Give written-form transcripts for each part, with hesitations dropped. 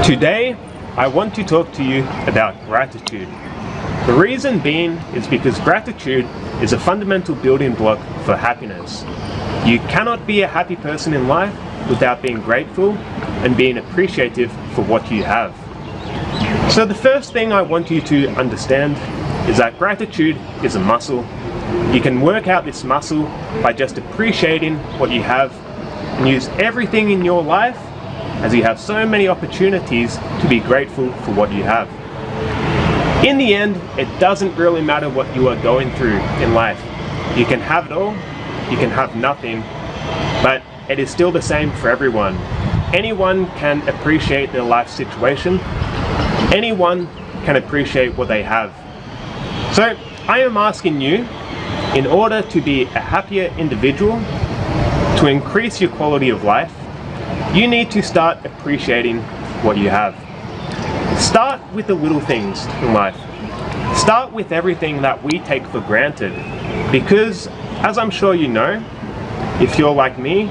Today, I want to talk to you about gratitude. The reason being is because gratitude is a fundamental building block for happiness. You cannot be a happy person in life without being grateful and being appreciative for what you have. So the first thing I want you to understand is that gratitude is a muscle. You can work out this muscle by just appreciating what you have and use everything in your life, as you have so many opportunities to be grateful for what you have. In the end, it doesn't really matter what you are going through in life. You can have it all, you can have nothing, but it is still the same for everyone. Anyone can appreciate their life situation. Anyone can appreciate what they have. So I am asking you, in order to be a happier individual, to increase your quality of life, you need to start appreciating what you have. Start with the little things in life. Start with everything that we take for granted, because as I'm sure you know, if you're like me,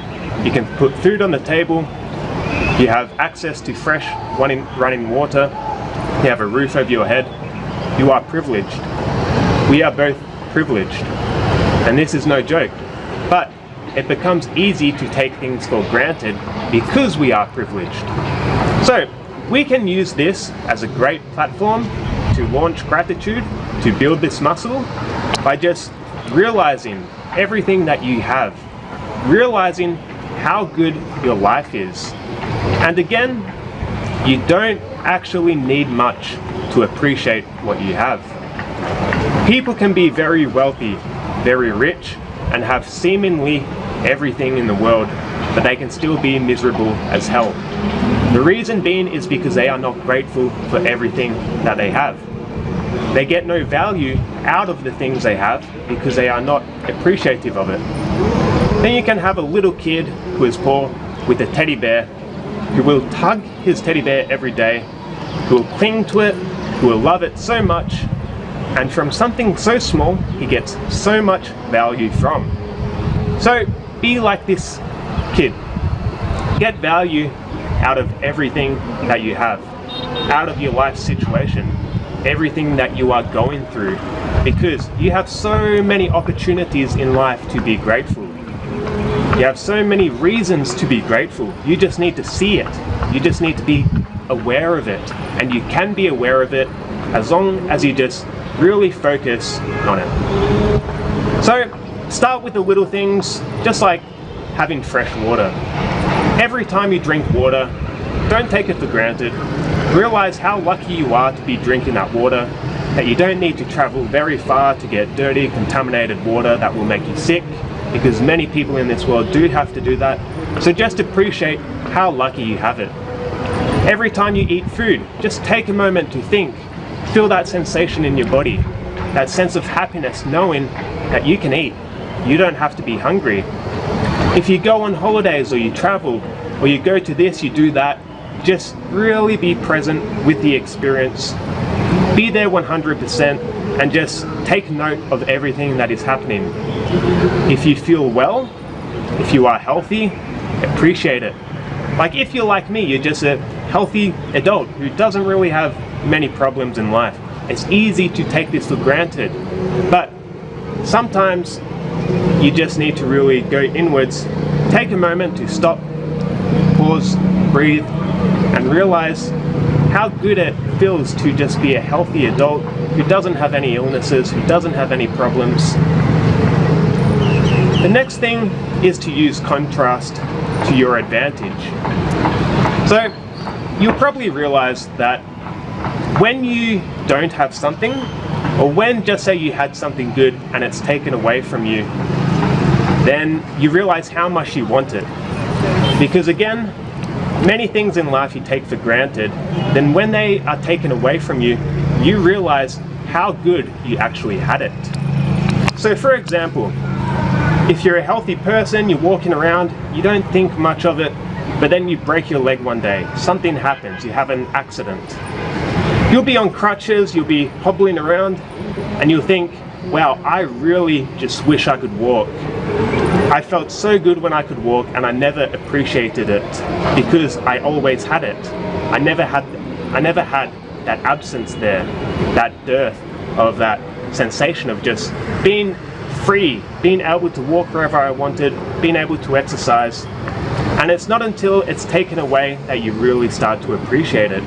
you can put food on the table, you have access to fresh running water, you have a roof over your head, you are privileged. We are both privileged, and this is no joke. But it becomes easy to take things for granted because we are privileged. So we can use this as a great platform to launch gratitude, to build this muscle, by just realizing everything that you have, realizing how good your life is. And again, you don't actually need much to appreciate what you have. People can be very wealthy, very rich, and have seemingly everything in the world, but they can still be miserable as hell. The reason being is because they are not grateful for everything that they have. They get no value out of the things they have because they are not appreciative of it. Then you can have a little kid who is poor with a teddy bear, who will tug his teddy bear every day, who will cling to it, who will love it so much, and from something so small, he gets so much value from. So be like this kid. Get value out of everything that you have, out of your life situation, everything that you are going through, because you have so many opportunities in life to be grateful. You have so many reasons to be grateful. You just need to see it. You just need to be aware of it. And you can be aware of it as long as you just really focus on it. So start with the little things, just like having fresh water. Every time you drink water, don't take it for granted. Realize how lucky you are to be drinking that water, that you don't need to travel very far to get dirty, contaminated water that will make you sick, because many people in this world do have to do that. So just appreciate how lucky you have it. Every time you eat food, just take a moment to think. Feel that sensation in your body, that sense of happiness knowing that you can eat. You don't have to be hungry. If you go on holidays or you travel or you go to this, you do that, just really be present with the experience. Be there 100% and just take note of everything that is happening. If you feel well, if you are healthy, appreciate it. Like if you're like me, you're just a healthy adult who doesn't really have many problems in life. It's easy to take this for granted, but sometimes you just need to really go inwards, take a moment to stop, pause, breathe, and realize how good it feels to just be a healthy adult who doesn't have any illnesses, who doesn't have any problems. The next thing is to use contrast to your advantage. So you'll probably realize that when you don't have something, or when just say you had something good and it's taken away from you, then you realize how much you want it. Because again, many things in life you take for granted, then when they are taken away from you, you realize how good you actually had it. So for example, if you're a healthy person, you're walking around, you don't think much of it, but then you break your leg one day, something happens, you have an accident. You'll be on crutches, you'll be hobbling around, and you'll think, wow, I really just wish I could walk. I I felt so good when I could walk, and I never appreciated it because I always had it. I never had that absence there, that dearth of that sensation of just being free, being able to walk wherever I wanted, being able to exercise. And it's not until it's taken away that you really start to appreciate it.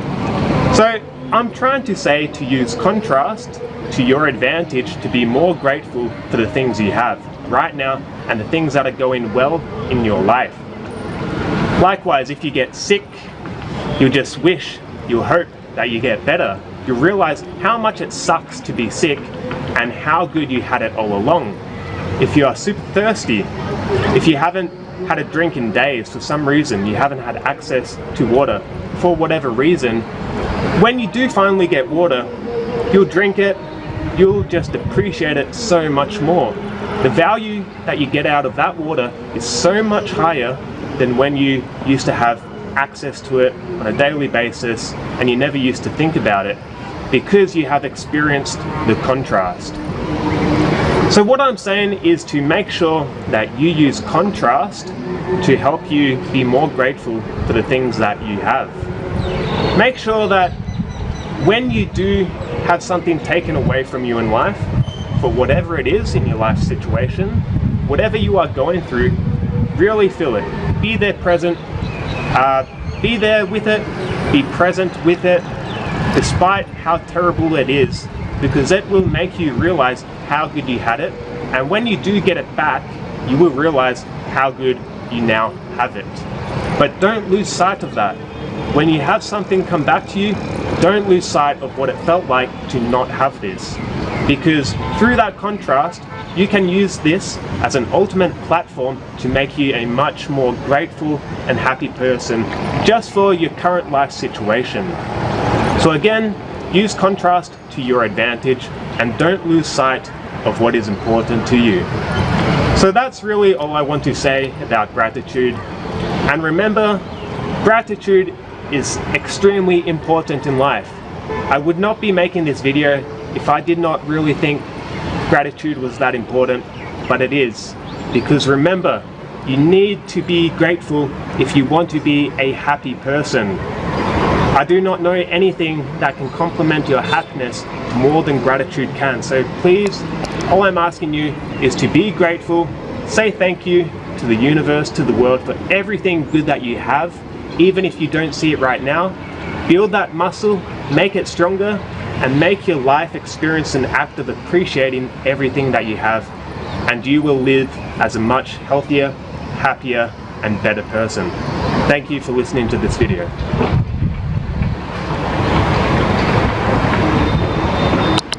So I'm trying to say to use contrast to your advantage, to be more grateful for the things you have right now and the things that are going well in your life. Likewise, if you get sick, you just wish, you hope that you get better. You realize how much it sucks to be sick and how good you had it all along. If you are super thirsty, if you haven't had a drink in days for some reason, you haven't had access to water for whatever reason, when you do finally get water, you'll drink it, you'll just appreciate it so much more. The value that you get out of that water is so much higher than when you used to have access to it on a daily basis and you never used to think about it, because you have experienced the contrast. So what I'm saying is to make sure that you use contrast to help you be more grateful for the things that you have. Make sure that when you do have something taken away from you in life, for whatever it is in your life situation, whatever you are going through, really feel it. Be there present, be there with it, be present with it, despite how terrible it is, because it will make you realize how good you had it, and when you do get it back, you will realize how good you now have it. But don't lose sight of that. When you have something come back to you, don't lose sight of what it felt like to not have this, because through that contrast, you can use this as an ultimate platform to make you a much more grateful and happy person just for your current life situation. So again, use contrast to your advantage and don't lose sight of what is important to you. So that's really all I want to say about gratitude. And remember, gratitude is extremely important in life. I would not be making this video if I did not really think gratitude was that important, but it is. Because remember, you need to be grateful if you want to be a happy person. I do not know anything that can complement your happiness more than gratitude can. So please, all I'm asking you is to be grateful, say thank you to the universe, to the world for everything good that you have, even if you don't see it right now. Build that muscle, make it stronger, and make your life experience an act of appreciating everything that you have, and you will live as a much healthier, happier, and better person. Thank you for listening to this video.